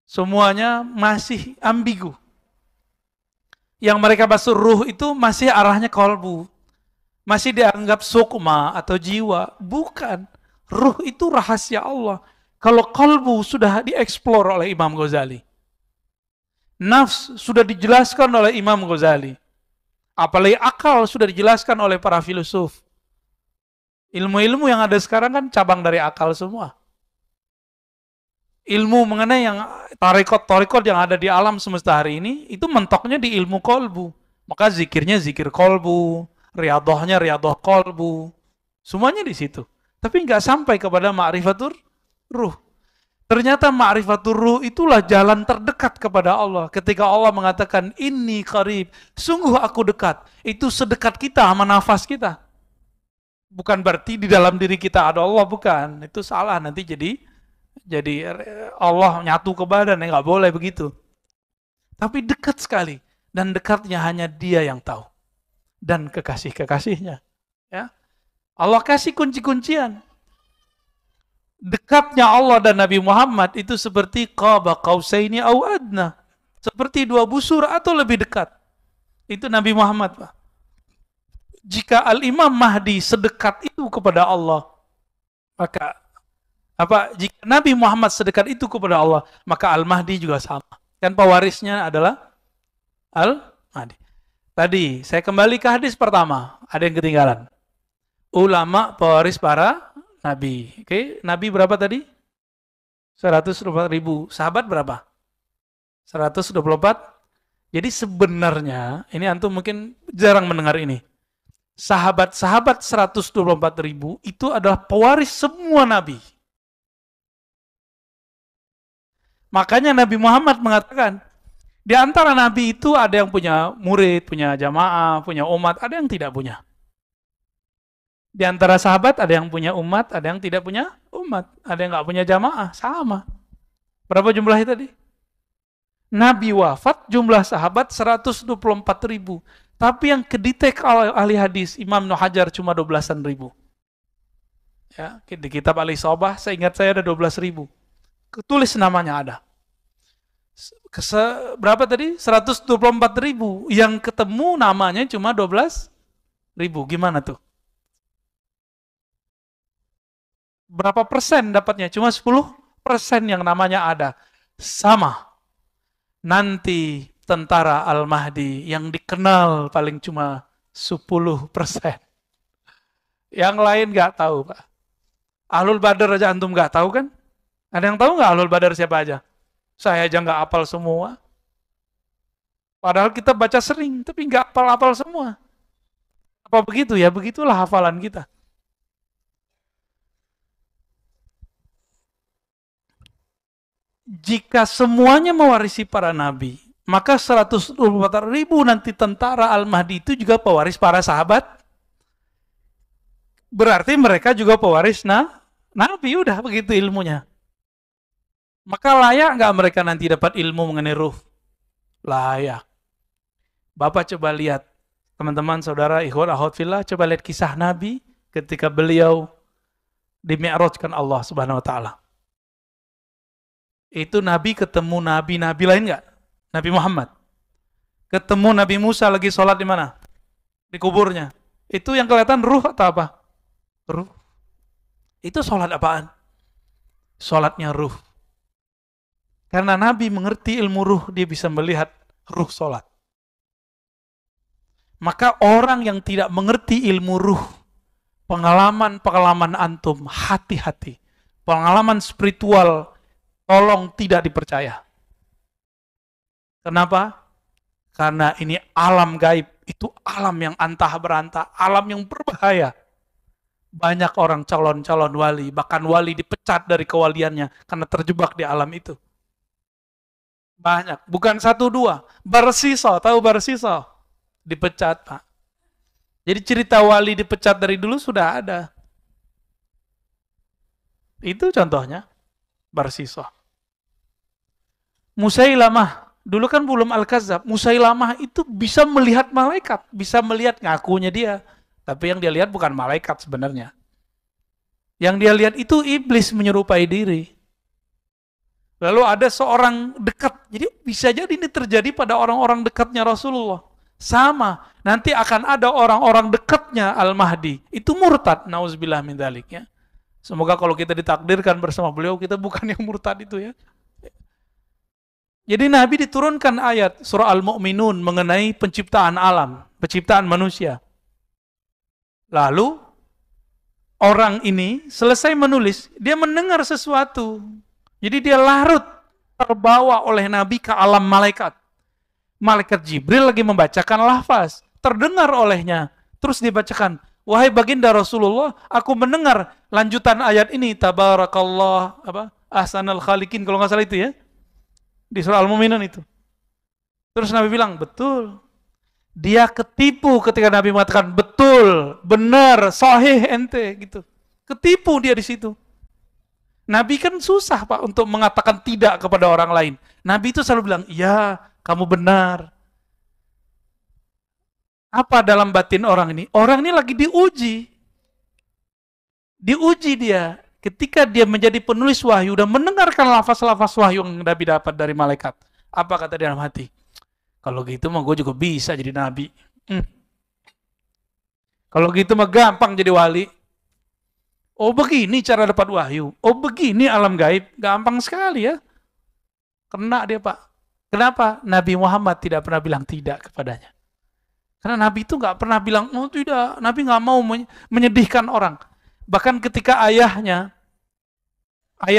semuanya masih ambigu. Yang mereka bahas ruh itu masih arahnya kolbu. Masih dianggap sukma atau jiwa. Bukan. Ruh itu rahasia Allah. Kalau kolbu sudah dieksplor oleh Imam Ghazali. Nafs sudah dijelaskan oleh Imam Ghazali. Apalagi akal sudah dijelaskan oleh para filosof. Ilmu-ilmu yang ada sekarang kan cabang dari akal semua. Ilmu mengenai yang tarekot yang ada di alam semesta hari ini, itu mentoknya di ilmu kolbu. Maka zikirnya zikir kolbu, riadohnya riadoh kolbu. Semuanya di situ. Tapi nggak sampai kepada ma'rifatur ruh. Ternyata ma'rifatur ruh itulah jalan terdekat kepada Allah. Ketika Allah mengatakan, inni qarib, sungguh aku dekat. Itu sedekat kita sama nafas kita. Bukan berarti di dalam diri kita ada Allah, bukan. Itu salah, nanti jadi Allah nyatu ke badan, ya nggak boleh begitu. Tapi dekat sekali, dan dekatnya hanya Dia yang tahu, dan kekasih-kekasihnya. Ya, Allah kasih kunci-kuncian. Dekatnya Allah dan Nabi Muhammad itu seperti qaba qausaini au adna, seperti dua busur atau lebih dekat. Itu Nabi Muhammad, Pak. Jika Al-Imam Mahdi sedekat itu kepada Allah, maka jika Nabi Muhammad sedekat itu kepada Allah, maka Al-Mahdi juga sama. Kan pewarisnya adalah Al-Mahdi. Tadi saya kembali ke hadis pertama, ada yang ketinggalan. Ulama pewaris para nabi. Oke, nabi berapa tadi? 124.000. Sahabat berapa? 124. Jadi sebenarnya, ini antum mungkin jarang mendengar ini. Sahabat-sahabat 124.000 itu adalah pewaris semua nabi. Makanya Nabi Muhammad mengatakan, di antara nabi itu ada yang punya murid, punya jamaah, punya umat, ada yang tidak punya. Di antara sahabat ada yang punya umat, ada yang tidak punya umat, ada yang nggak punya jamaah, sama. Berapa jumlahnya tadi? Nabi wafat, jumlah sahabat 124.000. Tapi yang kedetek ahli hadis, Imam Ibnu Hajar cuma 12.000. Ya, di kitab Al-Isabah, saya ingat saya ada 12.000. Tulis namanya ada. Berapa tadi? 124.000. Yang ketemu namanya cuma 12.000. Gimana tuh? Berapa persen dapatnya? Cuma 10% yang namanya ada. Sama. Nanti tentara Al-Mahdi yang dikenal paling cuma 10%. Yang lain nggak tahu, Pak. Ahlul Badar aja antum nggak tahu kan? Ada yang tahu nggak Ahlul Badar siapa aja? Saya aja nggak hafal semua. Padahal kita baca sering, tapi nggak hafal-hafal semua. Apa begitu ya? Begitulah hafalan kita. Jika semuanya mewarisi para nabi, maka 124.000 nanti tentara Al-Mahdi itu juga pewaris para sahabat. Berarti mereka juga pewaris nabi, udah begitu ilmunya. Maka layak nggak mereka nanti dapat ilmu mengenai ruh? Layak. Bapak coba lihat, teman-teman, saudara, ikhwan, akhwat fillah, coba lihat kisah Nabi ketika beliau di-mi'rajkan Allah Subhanahu wa taala. Itu Nabi ketemu nabi-nabi lain nggak? Nabi Muhammad. Ketemu Nabi Musa lagi sholat di mana? Di kuburnya. Itu yang kelihatan ruh atau apa? Ruh. Itu sholat apaan? Sholatnya ruh. Karena Nabi mengerti ilmu ruh, dia bisa melihat ruh sholat. Maka orang yang tidak mengerti ilmu ruh, pengalaman-pengalaman antum, hati-hati. Pengalaman spiritual, tolong tidak dipercaya. Kenapa? Karena ini alam gaib, itu alam yang antah berantah, alam yang berbahaya. Banyak orang calon-calon wali, bahkan wali dipecat dari kewaliannya karena terjebak di alam itu. Banyak, bukan satu dua. Barsiso, tahu Barsiso? Dipecat, Pak. Jadi cerita wali dipecat dari dulu sudah ada. Itu contohnya, Barsiso. Musailamah, dulu kan belum Al-Kazzab. Musailamah itu bisa melihat malaikat, bisa melihat ngakunya dia. Tapi yang dia lihat bukan malaikat sebenarnya. Yang dia lihat itu iblis menyerupai diri. Lalu ada seorang dekat, jadi bisa jadi ini terjadi pada orang-orang dekatnya Rasulullah. Sama, nanti akan ada orang-orang dekatnya Al-Mahdi. Itu murtad, na'udzubillah min dzalik ya. Semoga kalau kita ditakdirkan bersama beliau, kita bukan yang murtad itu ya. Jadi Nabi diturunkan ayat surah Al-Mu'minun mengenai penciptaan alam, penciptaan manusia. Lalu orang ini selesai menulis, dia mendengar sesuatu. Jadi dia larut terbawa oleh Nabi ke alam malaikat. Malaikat Jibril lagi membacakan lafaz, terdengar olehnya. Terus dibacakan, wahai baginda Rasulullah, aku mendengar lanjutan ayat ini, tabarakallah, ahsanal khaliqin, kalau nggak salah itu ya. Di surah Al-Mu'minun itu. Terus Nabi bilang, betul. Dia ketipu ketika Nabi mengatakan, betul, benar, sahih ente, gitu. Ketipu dia di situ. Nabi kan susah Pak untuk mengatakan tidak kepada orang lain. Nabi itu selalu bilang, iya, kamu benar. Apa dalam batin orang ini? Orang ini lagi diuji. Diuji dia. Ketika dia menjadi penulis wahyu dan mendengarkan lafaz-lafaz wahyu yang Nabi dapat dari malaikat. Apa kata dia dalam hati? Kalau gitu mah gue juga bisa jadi nabi. Kalau gitu mah gampang jadi wali. Oh begini cara dapat wahyu. Oh begini alam gaib. Gampang sekali ya. Kena dia Pak. Kenapa? Nabi Muhammad tidak pernah bilang tidak kepadanya. Karena Nabi itu nggak pernah bilang, oh tidak. Nabi nggak mau menyedihkan orang. Bahkan ketika ayah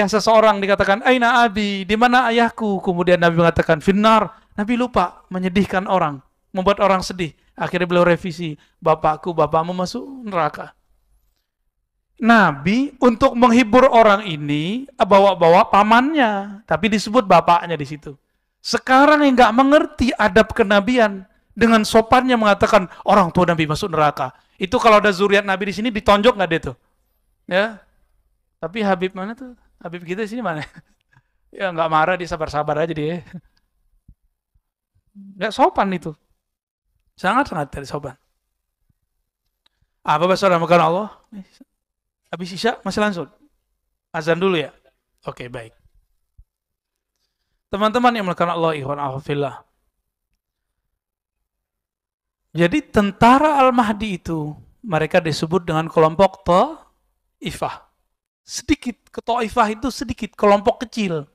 seseorang dikatakan, Aina abi, di mana ayahku? Kemudian Nabi mengatakan, finnar. Nabi lupa menyedihkan orang, membuat orang sedih. Akhirnya beliau revisi, bapakmu masuk neraka. Nabi untuk menghibur orang ini bawa-bawa pamannya, tapi disebut bapaknya di situ. Sekarang yang nggak mengerti adab kenabian dengan sopannya mengatakan orang tua Nabi masuk neraka. Itu kalau ada zuriat Nabi di sini ditonjok nggak dia tuh? Ya. Tapi Habib mana tuh? Habib kita di sini mana? Ya nggak marah, dia sabar-sabar aja dia. Nggak sopan itu. Sangat-sangat tidak sopan. Apa bahasa makan Allah? Habis isya masih langsung. Azan dulu ya. Oke, baik. Teman-teman yang melakukan Allah ikhwan fillah. Jadi tentara Al-Mahdi itu mereka disebut dengan kelompok Ta'ifah. Sedikit, Ta'ifah itu sedikit, kelompok kecil.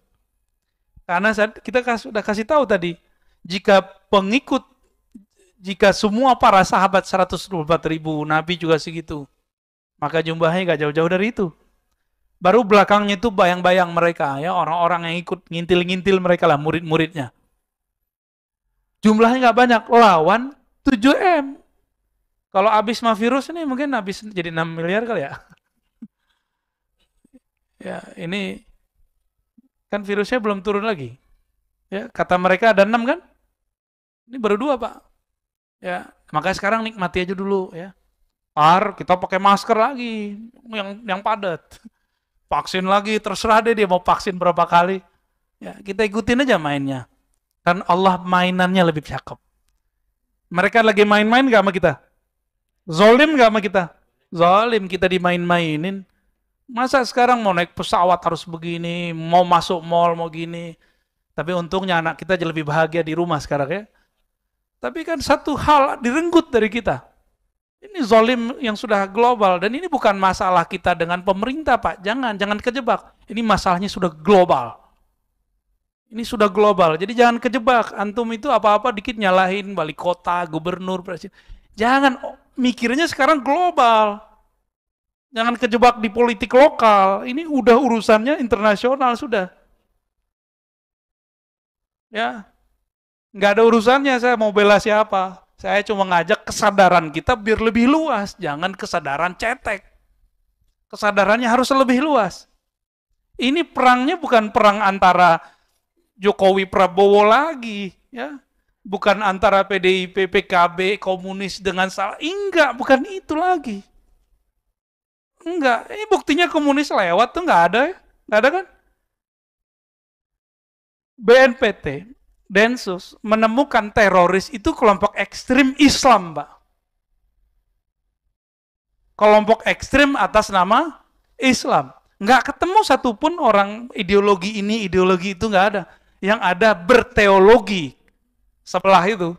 Karena kita sudah kasih tahu tadi, jika semua para sahabat 124.000, Nabi juga segitu, maka jumlahnya gak jauh-jauh dari itu. Baru belakangnya itu bayang-bayang mereka, ya orang-orang yang ikut ngintil-ngintil mereka lah, murid-muridnya. Jumlahnya gak banyak, lawan 7M. Kalau habis mah virus ini mungkin habis jadi 6 miliar kali ya. Ya, ini kan virusnya belum turun lagi. Ya, kata mereka ada 6 kan? Ini baru 2 Pak. Ya, makanya sekarang nikmati aja dulu ya. Kita pakai masker lagi yang padat. Vaksin lagi, terserah deh dia mau vaksin berapa kali. Ya, kita ikutin aja mainnya. Kan Allah mainannya lebih cakep. Mereka lagi main-main gak sama kita? Zolim gak sama kita? Zolim, kita dimain-mainin. Masa sekarang mau naik pesawat harus begini, mau masuk mall mau gini. Tapi untungnya anak kita lebih bahagia di rumah sekarang ya. Tapi kan satu hal direnggut dari kita. Ini zolim yang sudah global, dan ini bukan masalah kita dengan pemerintah Pak. Jangan kejebak. Ini masalahnya sudah global. Ini sudah global. Jadi jangan kejebak. Antum itu apa-apa dikit nyalahin wali kota, gubernur, presiden. Jangan mikirnya sekarang global. Jangan kejebak di politik lokal. Ini udah urusannya internasional sudah. Ya, nggak ada urusannya saya mau bela siapa. Saya cuma ngajak kesadaran kita biar lebih luas. Jangan kesadaran cetek. Kesadarannya harus lebih luas. Ini perangnya bukan perang antara Jokowi Prabowo lagi, ya. Bukan antara PDIP, PKB, komunis dengan salah. Enggak, bukan itu lagi. Enggak, ini buktinya komunis lewat tuh enggak ada, ya. Enggak ada kan? BNPT, Densus menemukan teroris itu kelompok ekstrim Islam, Pak. Kelompok ekstrim atas nama Islam. Nggak ketemu satupun orang ideologi ini, ideologi itu nggak ada. Yang ada berteologi sebelah itu.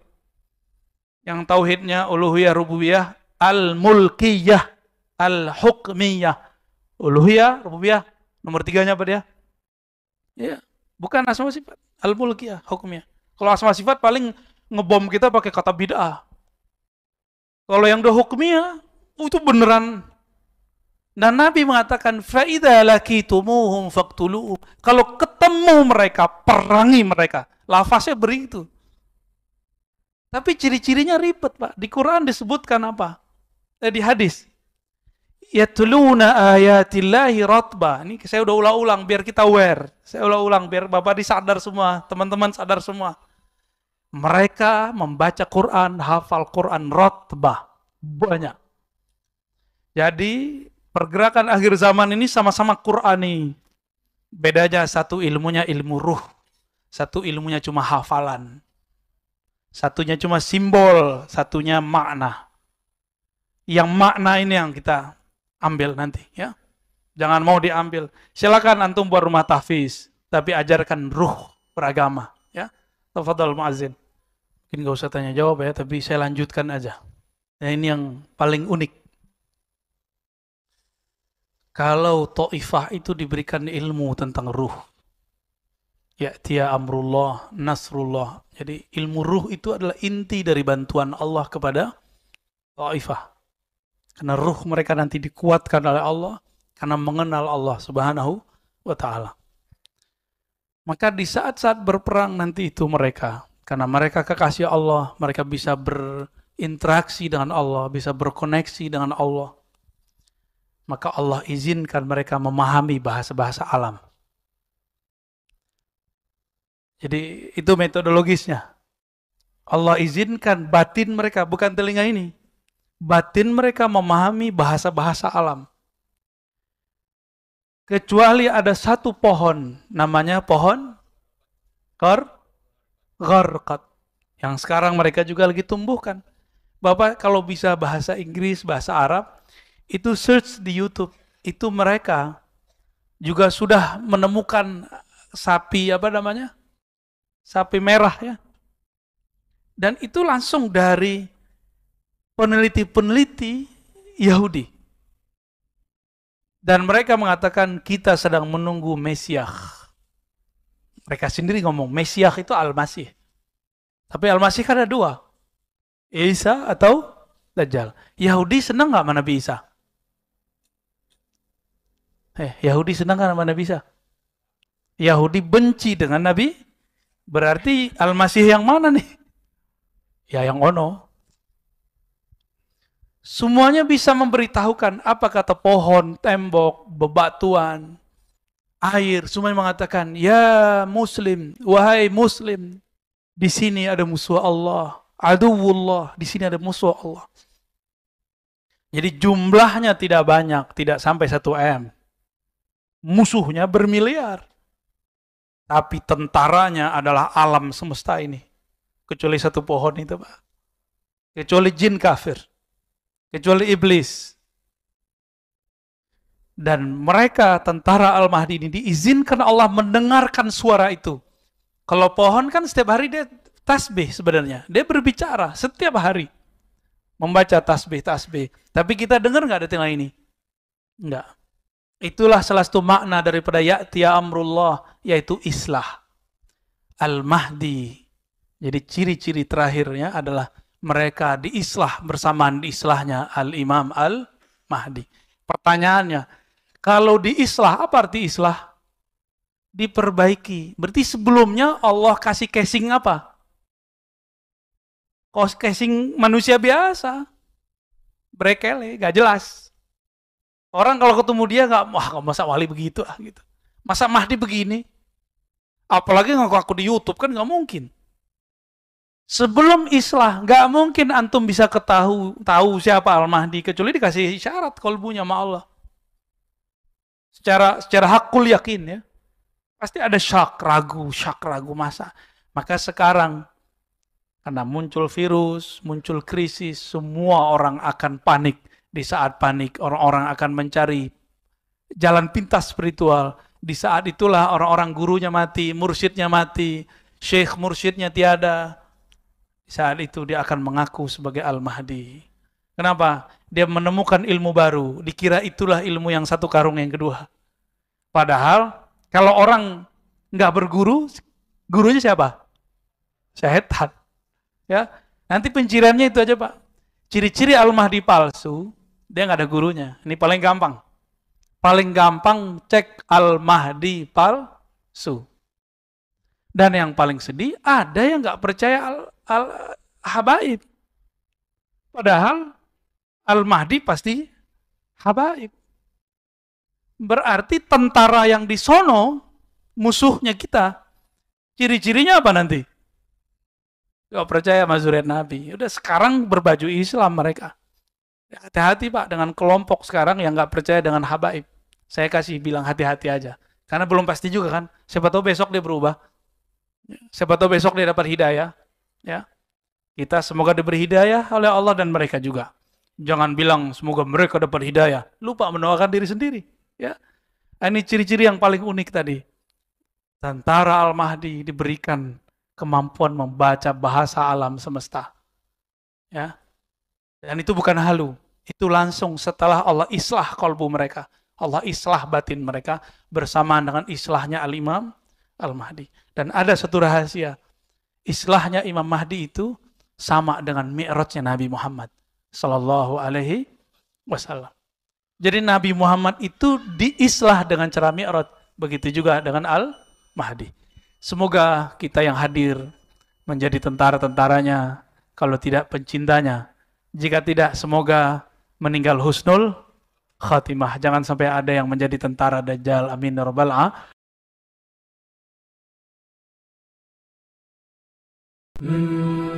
Yang tauhidnya uluhiyah, rububiyah, al-mulkiyah, al-hukmiyah. Uluhiyah, rububiyah, nomor 3-nya apa dia? Ya, bukan asma sifat, al-mulkiyah, hukmiyah. Kalau asma sifat paling ngebom kita pakai kata bid'ah. Kalau yang udah hukmiyah, itu beneran. Dan Nabi mengatakan, فَإِذَا لَكِيتُمُوهُمْ فَاقْتُلُوهُمْ. Kalau ketemu mereka, perangi mereka. Lafaznya begitu. Tapi ciri-cirinya ribet, Pak. Di Quran disebutkan apa? Di hadis. يَتْلُونَ آيَاتِ اللَّهِ رَطْبًا. Ini saya udah ulang-ulang biar kita aware. Saya ulang-ulang biar Bapak disadar semua, teman-teman sadar semua. Mereka membaca Quran, hafal Quran rotbah. Banyak. Jadi pergerakan akhir zaman ini sama-sama Qurani. Bedanya satu ilmunya ilmu ruh. Satu ilmunya cuma hafalan. Satunya cuma simbol. Satunya makna. Yang makna ini yang kita ambil nanti, ya. Jangan mau diambil. Silakan antum buat rumah tahfiz. Tapi ajarkan ruh beragama, ya. Tafadhal muazzin. Mungkin gak usah tanya jawab ya. Tapi saya lanjutkan aja. Nah, ini yang paling unik. Kalau Taifah itu diberikan ilmu tentang ruh. Ya'tiya amrullah, nasrullah. Jadi ilmu ruh itu adalah inti dari bantuan Allah kepada Taifah. Karena ruh mereka nanti dikuatkan oleh Allah karena mengenal Allah Subhanahu wa ta'ala. Maka di saat-saat berperang nanti itu mereka, karena mereka kekasih Allah, mereka bisa berinteraksi dengan Allah, bisa berkoneksi dengan Allah. Maka Allah izinkan mereka memahami bahasa-bahasa alam. Jadi itu metodologisnya. Allah izinkan batin mereka, bukan telinga ini. Batin mereka memahami bahasa-bahasa alam. Kecuali ada satu pohon, namanya pohon gharqad. Yang sekarang mereka juga lagi tumbuhkan. Bapak kalau bisa bahasa Inggris, bahasa Arab, itu search di YouTube, itu mereka juga sudah menemukan sapi sapi merah, ya. Dan itu langsung dari peneliti-peneliti Yahudi. Dan mereka mengatakan kita sedang menunggu Mesiah. Mereka sendiri ngomong Mesiah itu Al-Masih. Tapi Al-Masih kan ada 2. Isa atau Dajjal. Yahudi senang nggak sama Nabi Isa? Yahudi senang sama Nabi Isa? Yahudi benci dengan Nabi, berarti Al-Masih yang mana nih? Ya yang ono. Semuanya bisa memberitahukan apa kata pohon, tembok, bebatuan, air, semuanya mengatakan, ya Muslim, wahai Muslim, di sini ada musuh Allah, aduwullah, di sini ada musuh Allah. Jadi jumlahnya tidak banyak, tidak sampai 1 M. Musuhnya bermiliar. Tapi tentaranya adalah alam semesta ini. Kecuali 1 pohon itu, Pak. Kecuali jin kafir. Kecuali iblis. Dan mereka, tentara Al-Mahdi ini, diizinkan Allah mendengarkan suara itu. Kalau pohon kan setiap hari dia tasbih sebenarnya. Dia berbicara setiap hari. Membaca tasbih. Tapi kita dengar nggak detik ini? Enggak. Itulah salah satu makna daripada ya'tiya amrullah, yaitu islah. Al-Mahdi. Jadi ciri-ciri terakhirnya adalah mereka diislah bersamaan diislahnya Al-Imam Al-Mahdi. Pertanyaannya, kalau diislah, apa arti islah? Diperbaiki. Berarti sebelumnya Allah kasih casing apa? Casing manusia biasa. Brekele, gak jelas. Orang kalau ketemu dia wah masa wali begitu gitu. Masa Mahdi begini? Apalagi ngaku-ngaku di YouTube kan gak mungkin. Sebelum islah, gak mungkin antum bisa tahu siapa Al-Mahdi kecuali dikasih isyarat kolbunya sama Allah. Secara hakul yakin ya. Pasti ada syak ragu masa. Maka sekarang karena muncul virus, muncul krisis, semua orang akan panik. Di saat panik, orang-orang akan mencari jalan pintas spiritual. Di saat itulah orang-orang gurunya mati, mursyidnya mati, syekh mursyidnya tiada. Di saat itu dia akan mengaku sebagai Al-Mahdi. Kenapa? Dia menemukan ilmu baru. Dikira itulah ilmu yang satu karung yang kedua. Padahal kalau orang nggak berguru, gurunya siapa? Setan. Ya, nanti penciriannya itu aja Pak. Ciri-ciri Al-Mahdi palsu, dia nggak ada gurunya. Ini paling gampang. Paling gampang cek Al-Mahdi palsu. Dan yang paling sedih, ada yang nggak percaya Al-Habaib. Padahal Al-Mahdi pasti Habaib. Berarti tentara yang di sono, musuhnya kita, ciri-cirinya apa nanti? Gak percaya sama zuriat Nabi. Udah sekarang berbaju Islam mereka. Hati-hati Pak dengan kelompok sekarang yang gak percaya dengan habaib. Saya kasih bilang hati-hati aja. Karena belum pasti juga kan. Siapa tahu besok dia berubah. Siapa tahu besok dia dapat hidayah. Ya, kita semoga diberi hidayah oleh Allah dan mereka juga. Jangan bilang semoga mereka dapat hidayah. Lupa mendoakan diri sendiri. Ya, ini ciri-ciri yang paling unik tadi. Tentara Al-Mahdi diberikan kemampuan membaca bahasa alam semesta. Ya. Dan itu bukan halu. Itu langsung setelah Allah islah kalbu mereka. Allah islah batin mereka bersamaan dengan islahnya Al-Imam Al-Mahdi. Dan ada satu rahasia. Islahnya Imam Mahdi itu sama dengan mi'rajnya Nabi Muhammad sallallahu alaihi wasallam. Jadi Nabi Muhammad itu diislah dengan cara mi'raj. Begitu juga dengan Al-Mahdi. Semoga kita yang hadir menjadi tentara-tentaranya, kalau tidak pencintanya. Jika tidak, semoga meninggal husnul khatimah. Jangan sampai ada yang menjadi tentara Dajjal. Amin ya rabbal alamin.